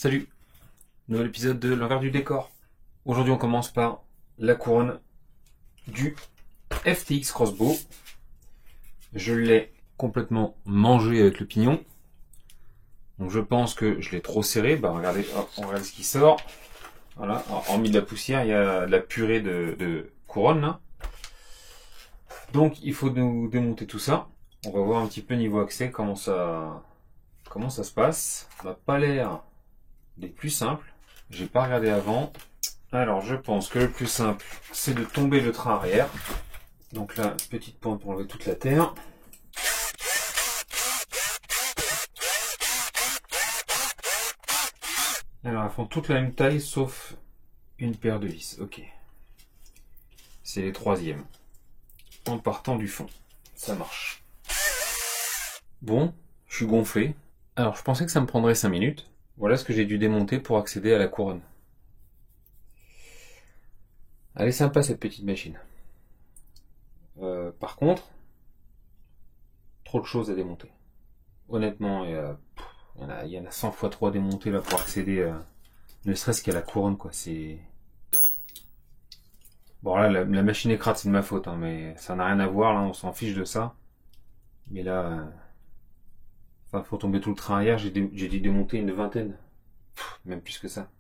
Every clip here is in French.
Salut, nouvel épisode de l'envers du décor. Aujourd'hui on commence par la couronne du FTX Crossbow. Je l'ai complètement mangé avec le pignon. Donc je pense que je l'ai trop serré. Regardez, hop, on regarde ce qui sort. Voilà, alors, hormis de la poussière, il y a de la purée de couronne là. Donc il faut nous démonter tout ça. On va voir un petit peu niveau accès comment ça se passe. Ça n'a pas l'air des plus simples. J'ai pas regardé avant. Alors je pense que le plus simple c'est de tomber le train arrière. Donc là, petite pointe pour enlever toute la terre. Alors elles font toute la même taille sauf une paire de vis. Ok. C'est les troisièmes. En partant du fond. Ça marche. Bon, je suis gonflé. Alors je pensais que ça me prendrait 5 minutes. Voilà ce que j'ai dû démonter pour accéder à la couronne. Elle est sympa cette petite machine. Par contre, trop de choses à démonter. Honnêtement, il y en a 100 fois trop à démonter là pour accéder ne serait-ce qu'à la couronne quoi. C'est bon là la machine écrate, c'est de ma faute hein, mais ça n'a rien à voir là, on s'en fiche de ça. Mais là, faut tomber tout le train arrière, j'ai dû démonter une vingtaine, même plus que ça.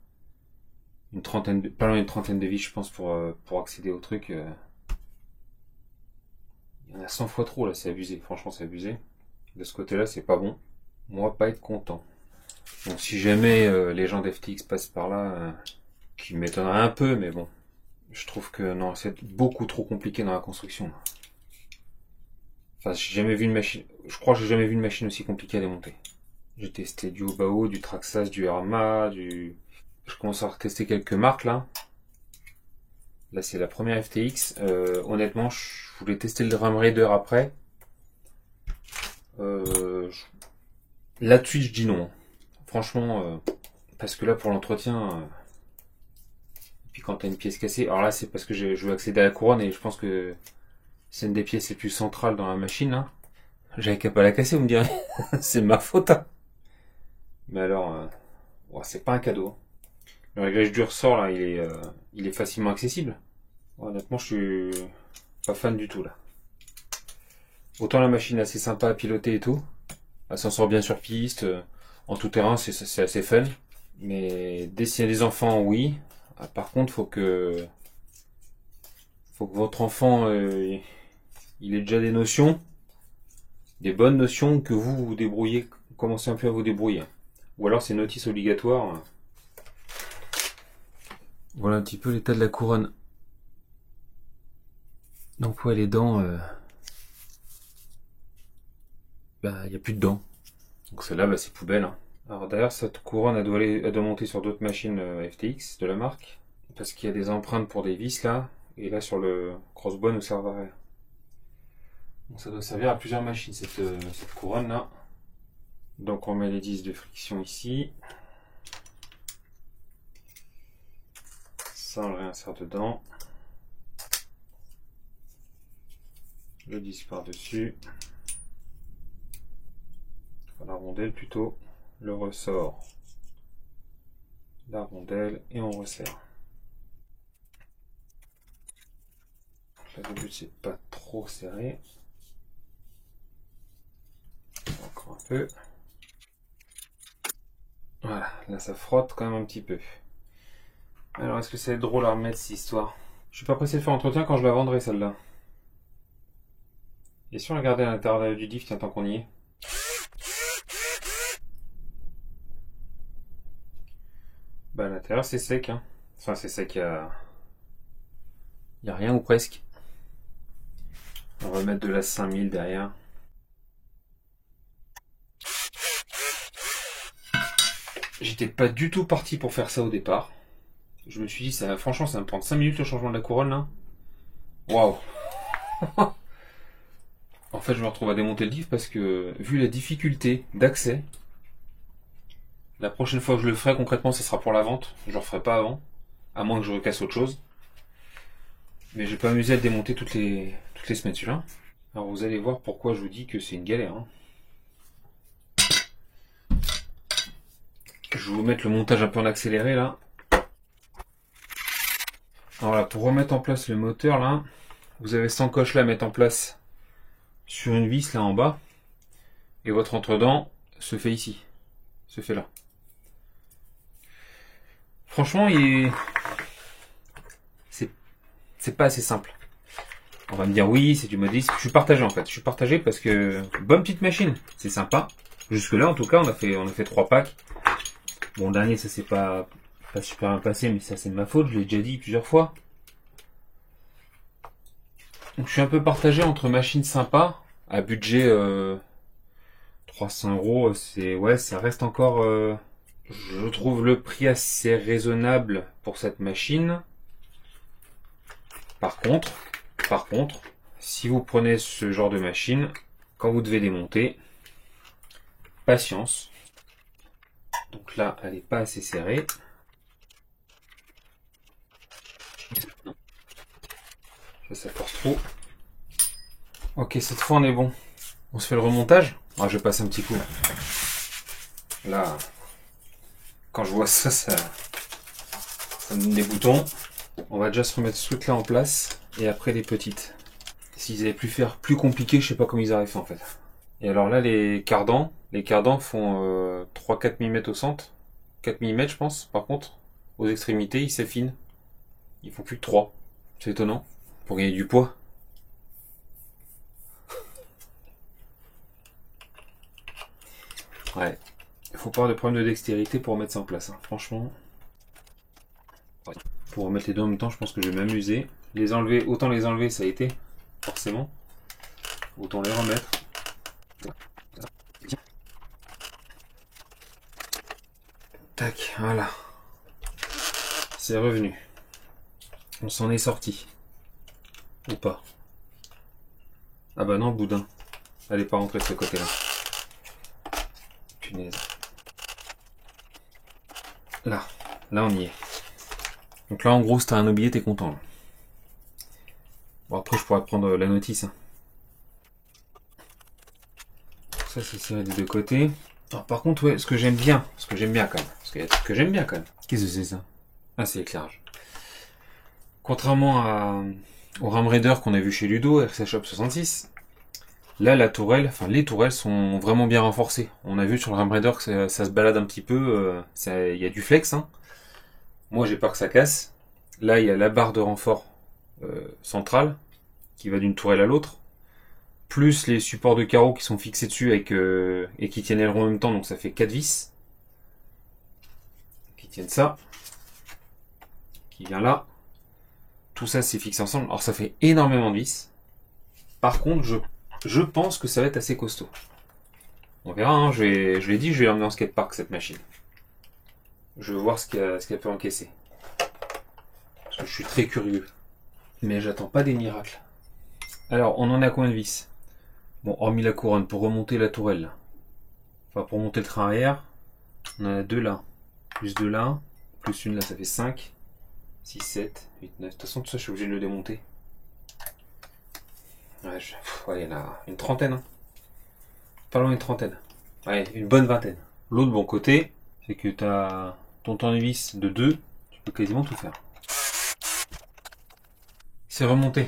Une trentaine, pas loin d'une trentaine de vis je pense pour accéder au truc. Il y en a 100 fois trop là, c'est abusé, franchement c'est abusé. De ce côté-là c'est pas bon. Moi pas être content. Donc si jamais les gens d'FTX passent par là, qui m'étonnerait un peu, mais bon, je trouve que non, c'est beaucoup trop compliqué dans la construction. Enfin, j'ai jamais vu une machine, je crois que j'ai jamais vu une machine aussi compliquée à démonter. J'ai testé du Obao, du Traxxas, du Arma, je commence à tester quelques marques là. Là c'est la première FTX. Honnêtement, je voulais tester le Drum Raider après. Là-dessus je dis non. Franchement, parce que là pour l'entretien, puis quand t'as une pièce cassée, alors là c'est parce que je veux accéder à la couronne et je pense que c'est une des pièces les plus centrales dans la machine là. J'avais qu'à pas la casser, vous me direz. C'est ma faute. Hein. Mais alors, c'est pas un cadeau. Le réglage du ressort là, il est facilement accessible. Honnêtement, je suis pas fan du tout là. Autant la machine est assez sympa à piloter et tout. Elle s'en sort bien sur piste. En tout terrain, c'est assez fun. Mais dès s'il y a des enfants, oui. Par contre, faut que votre enfant il ait déjà des notions, des bonnes notions, que vous vous débrouillez, commencez un peu à vous débrouiller. Ou alors c'est notice obligatoire. Voilà un petit peu l'état de la couronne. Donc ouais, les dents, il n'y a plus de dents. Donc celle-là, c'est poubelle. Hein. Alors d'ailleurs, cette couronne, elle doit monter sur d'autres machines FTX de la marque. Parce qu'il y a des empreintes pour des vis là. Et là, sur le crossbow, nous servirait. Donc ça doit servir à plusieurs machines, cette couronne là. Donc on met les disques de friction ici. Ça, on le réinsère dedans. Le disque par-dessus. Enfin, la rondelle plutôt. Le ressort. La rondelle et on resserre. Là, le but c'est pas trop serré. Encore un peu. Voilà, là ça frotte quand même un petit peu. Alors est-ce que ça va être drôle à remettre cette histoire? Je suis pas pressé de faire entretien quand je la vendrai celle-là. Et si on regardait à l'intérieur du diff, tiens, tant qu'on y est. À l'intérieur c'est sec, hein. Enfin c'est sec, il y a rien ou presque. On va mettre de la 5000 derrière. J'étais pas du tout parti pour faire ça au départ. Je me suis dit, franchement, ça va me prendre 5 minutes le changement de la couronne là. Waouh! En fait, je me retrouve à démonter le diff parce que, vu la difficulté d'accès, la prochaine fois que je le ferai, concrètement, ça sera pour la vente. Je le referai pas avant, à moins que je recasse autre chose. Mais je vais pas m'amuser à le démonter toutes les semaines celui-là. Alors vous allez voir pourquoi je vous dis que c'est une galère. Hein. Je vais vous mettre le montage un peu en accéléré là. Alors là, pour remettre en place le moteur là, vous avez cette encoche là à mettre en place sur une vis là en bas. Et votre entre-dents se fait ici. Se fait là. Franchement, c'est pas assez simple. On va me dire oui, c'est du modisme. Je suis partagé en fait. Je suis partagé parce que bonne petite machine, c'est sympa. Jusque là, en tout cas, on a fait 3 packs. Bon, le dernier, ça s'est pas super bien passé, mais ça c'est de ma faute. Je l'ai déjà dit plusieurs fois. Donc, je suis un peu partagé entre machine sympa à budget 300 €. Ça reste encore. Je trouve le prix assez raisonnable pour cette machine. Par contre, si vous prenez ce genre de machine, quand vous devez démonter, patience. Donc là, elle n'est pas assez serrée. Ça force trop. Ok, cette fois on est bon. On se fait le remontage. Ah, je passe un petit coup. Là, quand je vois ça, ça me donne des boutons. On va déjà se remettre ce truc là en place. Et après les petites. S'ils avaient pu faire plus compliqué, je sais pas comment ils auraient fait en fait. Et alors là, les cardans font 3-4 mm au centre. 4 mm je pense, par contre. Aux extrémités, ils s'affinent. Ils font plus que 3. C'est étonnant. Pour gagner du poids. Ouais. Il faut pas avoir de problème de dextérité pour remettre ça en place. Hein. Franchement. Pour remettre les deux en même temps, je pense que je vais m'amuser. Les enlever, autant les enlever, ça a été. Forcément. Autant les remettre. Tac, voilà. C'est revenu. On s'en est sorti. Ou pas. Ah bah non, boudin. Elle est pas rentrée de ce côté-là. Punaise. Là on y est. Donc là en gros si t'as un oublié t'es content. Là. Bon après je pourrais prendre la notice. Hein. Ça c'est serré des deux côtés. Alors, par contre ouais, ce que j'aime bien quand même. Parce qu'il y a des trucs que j'aime bien quand même. Qu'est-ce que c'est ça? Ah c'est l'éclairage. Contrairement au Ram Raider qu'on a vu chez Ludo, RC Shop 66, là les tourelles sont vraiment bien renforcées. On a vu sur le Ram Raider que ça se balade un petit peu, il y a du flex. Hein. Moi j'ai peur que ça casse. Là il y a la barre de renfort centrale qui va d'une tourelle à l'autre, plus les supports de carreaux qui sont fixés dessus et qui tiennent aileron en même temps, donc ça fait 4 vis qui tiennent ça, qui vient là. Tout ça c'est fixé ensemble, alors ça fait énormément de vis. Par contre je pense que ça va être assez costaud. On verra, hein. Je l'ai dit, je vais l'emmener en skatepark cette machine. Je veux voir ce qu'elle peut encaisser. Parce que je suis très curieux. Mais j'attends pas des miracles. Alors, on en a combien de vis? Bon, hormis la couronne, pour remonter la tourelle. Là. Enfin, pour monter le train arrière, on en a 2 là. Plus 2 là. Plus une là, ça fait 5. 6, 7, 8, 9. De toute façon, tout ça, je suis obligé de le démonter. Ouais, il y en a une trentaine. Hein. Pas loin d'une trentaine. Ouais, une bonne vingtaine. L'autre bon côté, c'est que tu as ton tournevis de 2, tu peux quasiment tout faire. C'est remonté.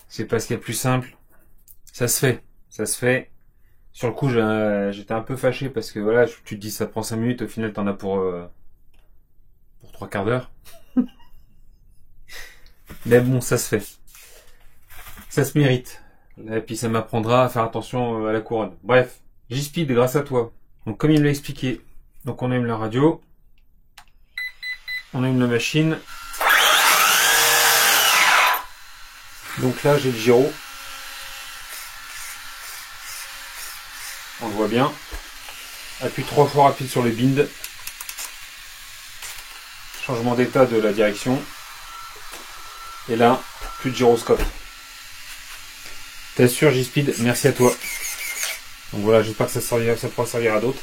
C'est pas ce qu'il y a de plus simple. Ça se fait. Sur le coup, j'étais un peu fâché parce que voilà, tu te dis ça prend 5 minutes, au final t'en as pour 3 quarts d'heure. Mais bon, ça se fait. Ça se mérite. Et puis ça m'apprendra à faire attention à la couronne. Bref, J-Speed, grâce à toi. Donc comme il me l'a expliqué, donc on aime la radio, on aime la machine. Donc là j'ai le gyro. On le voit bien. Appuie 3 fois rapide sur le bind. Changement d'état de la direction. Et là, plus de gyroscope. T'assures J-Speed, merci à toi. Donc voilà, j'espère que ça pourra servir à d'autres.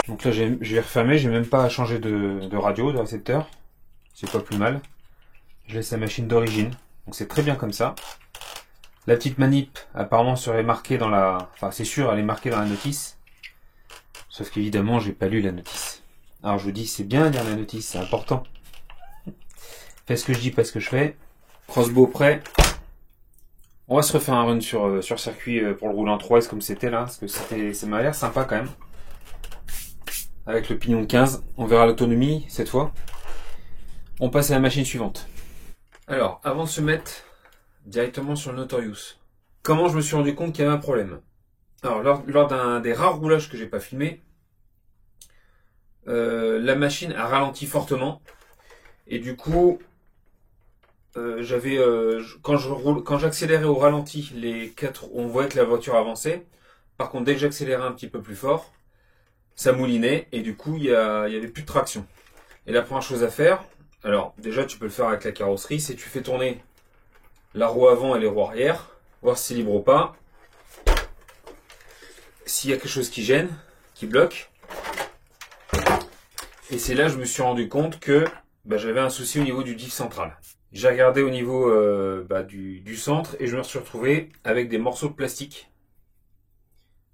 Donc là, je vais refermer, j'ai même pas à changer de radio, de récepteur. C'est pas plus mal. Je laisse la machine d'origine. Donc c'est très bien comme ça. La petite manip, apparemment, serait marquée Enfin, c'est sûr, elle est marquée dans la notice. Sauf qu'évidemment, j'ai pas lu la notice. Alors je vous dis, c'est bien lire la notice, c'est important. Fais ce que je dis, pas ce que je fais. Crossbow prêt. On va se refaire un run sur circuit pour le rouler en 3S comme c'était là, parce que ça m'a l'air sympa quand même. Avec le pignon de 15, on verra l'autonomie cette fois. On passe à la machine suivante. Alors, avant de se mettre directement sur le Notorious, comment je me suis rendu compte qu'il y avait un problème? Alors, lors d'un des rares roulages que j'ai pas filmé, la machine a ralenti fortement. Et du coup, quand j'accélérais au ralenti, on voyait que la voiture avançait. Par contre, dès que j'accélérais un petit peu plus fort, ça moulinait et du coup, il y avait plus de traction. Et la première chose à faire, alors déjà, tu peux le faire avec la carrosserie, c'est tu fais tourner la roue avant et les roues arrière, voir si c'est libre ou pas. S'il y a quelque chose qui gêne, qui bloque. Et c'est là que je me suis rendu compte que j'avais un souci au niveau du diff central. J'ai regardé au niveau du centre et je me suis retrouvé avec des morceaux de plastique.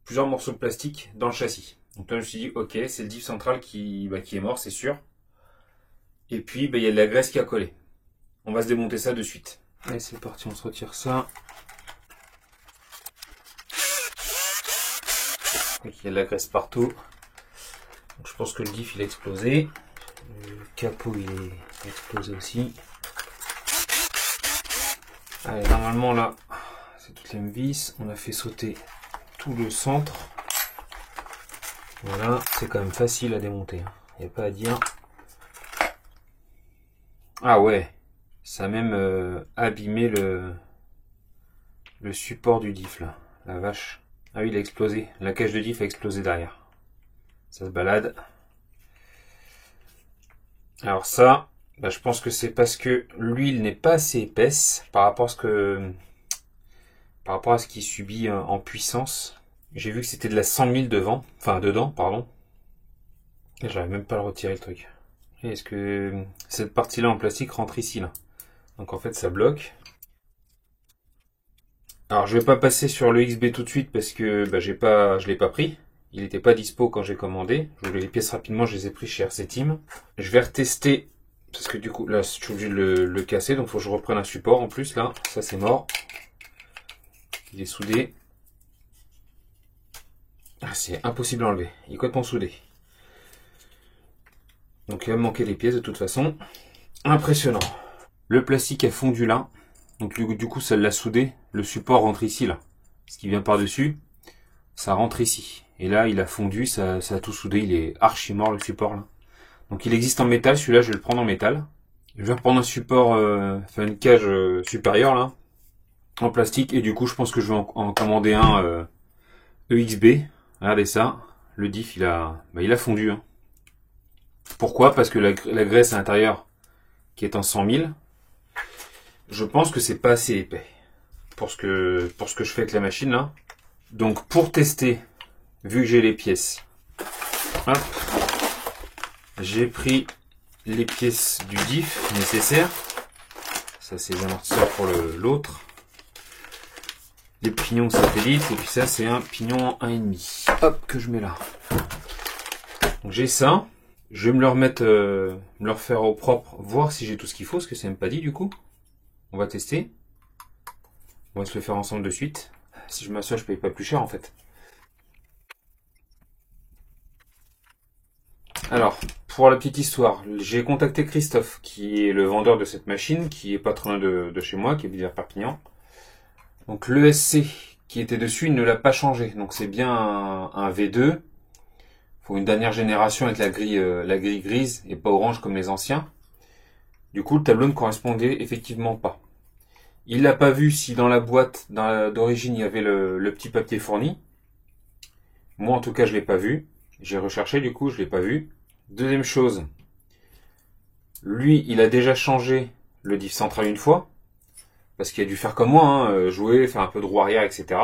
Plusieurs morceaux de plastique dans le châssis. Donc là je me suis dit ok, c'est le diff central qui est mort, c'est sûr. Et puis il y a de la graisse qui a collé. On va se démonter ça de suite. Allez c'est parti, on se retire ça. Il y a de la graisse partout. Donc, je pense que le diff il a explosé. Le capot il est explosé aussi. Allez, normalement là, c'est toutes les mêmes vis. On a fait sauter tout le centre. Voilà, c'est quand même facile à démonter. Il n'y a pas à dire. Ah ouais, ça a même abîmé le support du diff là. La vache. Ah oui, il a explosé. La cage de diff a explosé derrière. Ça se balade. Alors ça, je pense que c'est parce que l'huile n'est pas assez épaisse par rapport à ce qu'il subit en puissance. J'ai vu que c'était de la 100 000 dedans, pardon. Et j'arrive même pas à le retirer le truc. Et est-ce que cette partie-là en plastique rentre ici là? Donc en fait ça bloque. Alors je vais pas passer sur le XB tout de suite parce que je l'ai pas pris. Il n'était pas dispo quand j'ai commandé. Je voulais les pièces rapidement, je les ai pris chez RC Team. Je vais retester, parce que du coup, là, je suis obligé de le casser, donc il faut que je reprenne un support en plus, là. Ça, c'est mort. Il est soudé. Ah, c'est impossible à enlever. Il est complètement soudé. Donc il va me manquer les pièces de toute façon. Impressionnant. Le plastique a fondu là. Donc du coup, ça l'a soudé. Le support rentre ici, là. Ce qui vient par-dessus, ça rentre ici. Et là, il a fondu, ça a tout soudé, il est archi mort le support là. Donc il existe en métal, celui-là je vais le prendre en métal. Je vais reprendre un support, une cage supérieure là, en plastique. Et du coup je pense que je vais en commander un EXB. Regardez ça, le diff il a fondu. Hein. Pourquoi? Parce que la graisse à l'intérieur qui est en 100 000, je pense que c'est pas assez épais pour ce que je fais avec la machine là. Donc pour tester, vu que j'ai les pièces, hop, j'ai pris les pièces du diff nécessaires. Ça c'est les amortisseurs pour l'autre. Les pignons satellites et puis ça c'est un pignon 1,5. Hop, que je mets là. Donc j'ai ça. Je vais me le remettre, me le refaire au propre, voir si j'ai tout ce qu'il faut, parce que c'est même pas dit du coup. On va tester. On va se le faire ensemble de suite. Si je m'assois, je paye pas plus cher en fait. Alors, pour la petite histoire, j'ai contacté Christophe, qui est le vendeur de cette machine, qui est pas très loin de chez moi, qui est Villers Perpignan. Donc l'ESC qui était dessus, il ne l'a pas changé. Donc c'est bien un V2. Faut une dernière génération avec la grille grise et pas orange comme les anciens. Du coup, le tableau ne correspondait effectivement pas. Il l'a pas vu si dans la boîte d'origine il y avait le petit papier fourni. Moi en tout cas je l'ai pas vu. J'ai recherché du coup, je l'ai pas vu. Deuxième chose, lui il a déjà changé le diff central une fois. Parce qu'il a dû faire comme moi, hein, jouer, faire un peu de roue arrière, etc.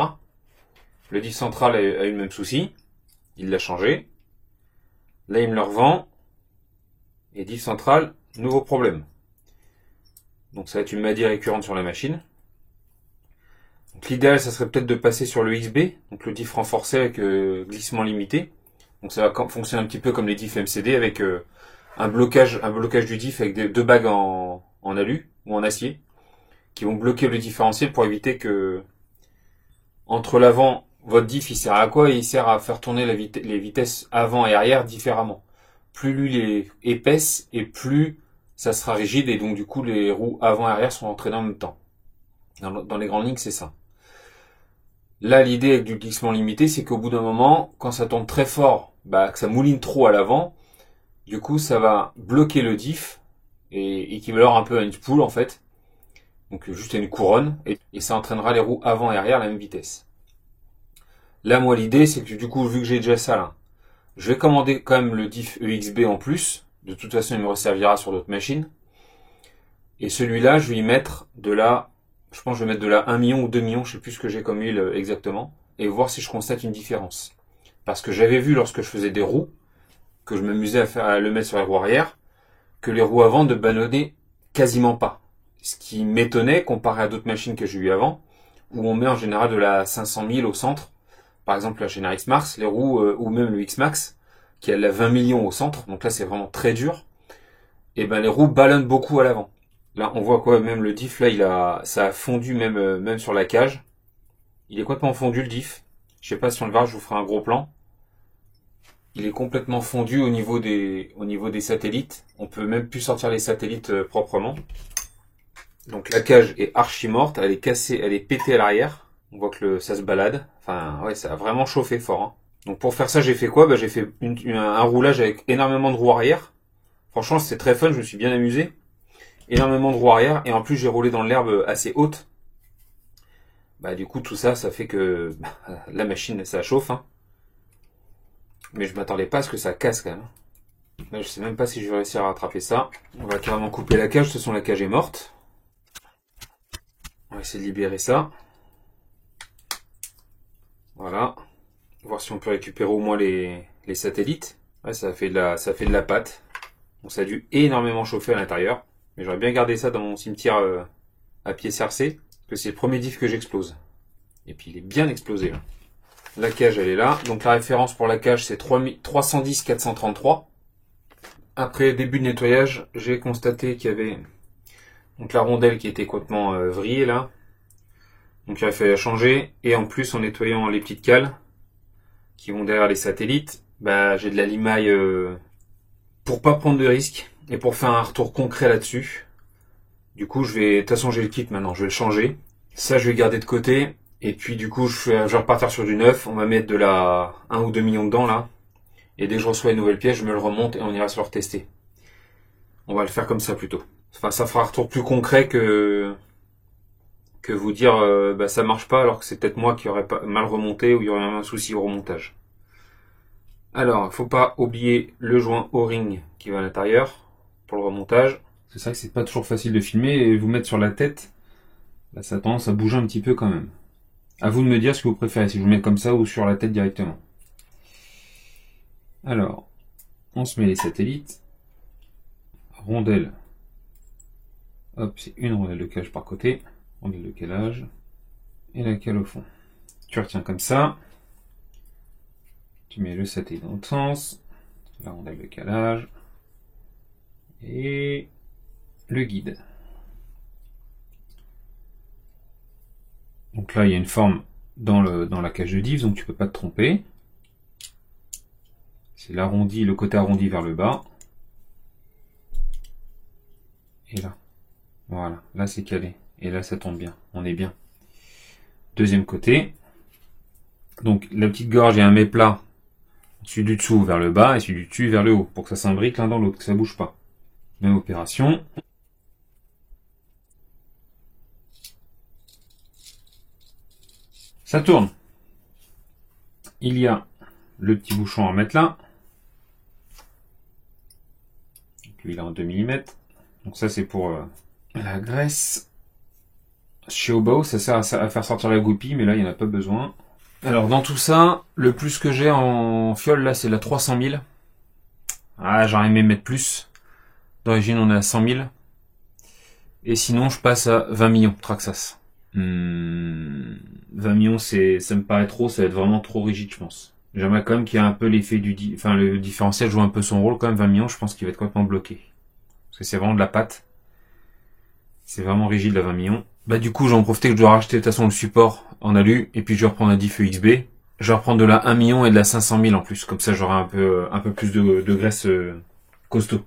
Le diff central a eu le même souci. Il l'a changé. Là il me le revend. Et diff central, nouveau problème. Donc ça va être une maladie récurrente sur la machine. Donc l'idéal, ça serait peut-être de passer sur le XB, donc le diff renforcé avec glissement limité, Donc ça va fonctionner un petit peu comme les diffs MCD avec un blocage du diff avec deux bagues en alu ou en acier qui vont bloquer le différentiel pour éviter que entre l'avant, votre diff il sert à quoi? Il sert à faire tourner les vitesses avant et arrière différemment. Plus l'huile est épaisse et plus ça sera rigide et donc du coup les roues avant et arrière sont entraînées en même temps. Dans les grandes lignes, c'est ça. Là, l'idée avec du glissement limité, c'est qu'au bout d'un moment, quand ça tourne très fort, que ça mouline trop à l'avant, du coup, ça va bloquer le diff et équivalent un peu à une spoule en fait. Donc juste à une couronne et ça entraînera les roues avant et arrière à la même vitesse. Là, moi, l'idée, c'est que du coup, vu que j'ai déjà ça là, je vais commander quand même le diff EXB en plus. De toute façon, il me resservira sur d'autres machines. Et celui-là, je vais y mettre je pense que je vais mettre de la 1 million ou 2 millions, je sais plus ce que j'ai comme huile exactement, et voir si je constate une différence. Parce que j'avais vu lorsque je faisais des roues, que je m'amusais à le mettre sur les roues arrière, que les roues avant ne ballonnaient quasiment pas. Ce qui m'étonnait comparé à d'autres machines que j'ai eues avant, où on met en général de la 500 000 au centre. Par exemple, la Schneider X-Max, les roues, ou même le X-Max, qui a la 20 millions au centre, donc là c'est vraiment très dur, et les roues ballonnent beaucoup à l'avant. Là, on voit quoi, même le diff, là, ça a fondu même sur la cage. Il est complètement fondu, le diff. Je sais pas si on le verra, je vous ferai un gros plan. Il est complètement fondu au niveau des satellites. On peut même plus sortir les satellites proprement. Donc la cage est archi morte, elle est cassée, elle est pétée à l'arrière. On voit que ça se balade. Enfin, ouais, ça a vraiment chauffé fort. Hein. Donc pour faire ça, j'ai fait quoi? J'ai fait un roulage avec énormément de roues arrière. Franchement, c'était très fun, je me suis bien amusé. Énormément de roues arrière et en plus j'ai roulé dans l'herbe assez haute. Du coup tout ça fait que la machine ça chauffe hein. Mais je m'attendais pas à ce que ça casse quand même. Là je sais même pas si je vais réussir à rattraper ça. On va carrément couper la cage, de toute façon la cage est morte. On va essayer de libérer ça. Voilà. Voir si on peut récupérer au moins les satellites. Ouais, ça fait de la pâte. Bon, ça a dû énormément chauffer à l'intérieur. Mais j'aurais bien gardé ça dans mon cimetière à pied cercé, parce que c'est le premier diff que j'explose. Et puis il est bien explosé là. La cage elle est là, donc la référence pour la cage c'est 310 433. Après début de nettoyage, j'ai constaté qu'il y avait donc la rondelle qui était complètement vrillée là. Donc il a fallu la changer, et en plus en nettoyant les petites cales qui vont derrière les satellites, j'ai de la limaille pour pas prendre de risques. Et pour faire un retour concret là-dessus, du coup, de toute façon, j'ai le kit maintenant, je vais le changer. Ça, je vais garder de côté. Et puis, du coup, je vais repartir sur du neuf. On va mettre de la 1 ou 2 millions dedans, là. Et dès que je reçois une nouvelle pièce, je me le remonte et on ira se le retester. On va le faire comme ça, plutôt. Enfin, ça fera un retour plus concret que vous dire, ça marche pas, alors que c'est peut-être moi qui aurais pas mal remonté ou il y aurait un souci au remontage. Alors, il faut pas oublier le joint O-ring qui va à l'intérieur. Pour le remontage. C'est ça que c'est pas toujours facile de filmer et vous mettre sur la tête, ça a tendance à bouger un petit peu quand même. À vous de me dire ce que vous préférez, si je vous mets comme ça ou sur la tête directement. Alors, on se met les satellites. Rondelle. Hop, c'est une rondelle de cage par côté. Rondelle de calage. Et la cale au fond. Tu retiens comme ça. Tu mets le satellite dans l'autre sens. La rondelle de calage. Et le guide. Donc là, il y a une forme dans la cage de diff, donc tu peux pas te tromper. C'est l'arrondi, le côté arrondi vers le bas. Et là. Voilà, là c'est calé. Et là ça tombe bien, on est bien. Deuxième côté. Donc la petite gorge et un méplat. Celui du dessous vers le bas et celui du dessus vers le haut. Pour que ça s'imbrique l'un dans l'autre, que ça bouge pas. Même opération. Ça tourne. Il y a le petit bouchon à remettre là. Donc lui il est en 2 mm. Donc ça c'est pour la graisse. Chez Obao, ça sert à faire sortir la goupille, mais là il n'y en a pas besoin. Alors dans tout ça, le plus que j'ai en fiole là c'est la 300 000. Ah, j'aurais aimé mettre plus. D'origine on est à 100 000. Et sinon je passe à 20 millions Traxxas. 20 millions ça me paraît trop, ça va être vraiment trop rigide je pense. J'aimerais quand même qu'il y ait un peu l'effet le différentiel joue un peu son rôle quand même. 20 millions, je pense qu'il va être complètement bloqué. Parce que c'est vraiment de la pâte. C'est vraiment rigide la 20 millions. Bah du coup j'en profite que je dois racheter de toute façon le support en alu. Et puis je vais reprendre un diff EXB. Je vais reprendre de la 1 million et de la 500 000 en plus. Comme ça j'aurai un peu plus de graisse costaud.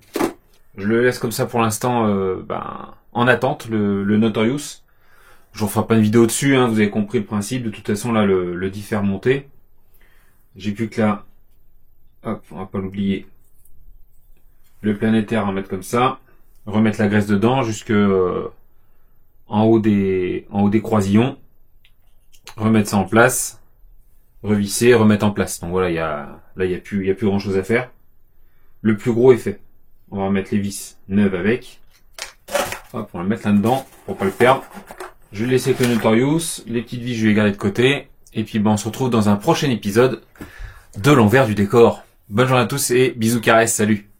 Je le laisse comme ça pour l'instant en attente, le Notorious. Je ne referai pas une vidéo dessus, hein, vous avez compris le principe. De toute façon là le diff est remonté. J'ai plus que là, hop, on va pas l'oublier, le planétaire à mettre comme ça. Remettre la graisse dedans jusque en haut des croisillons. Remettre ça en place. Revisser, remettre en place. Donc voilà, il y a plus grand chose à faire. Le plus gros est fait. On va remettre les vis neuves avec. Hop, on va le mettre là-dedans pour pas le perdre. Je vais le laisser avec le Notorious. Les petites vis, je vais les garder de côté. Et puis on se retrouve dans un prochain épisode de l'envers du décor. Bonne journée à tous et bisous caresses, salut.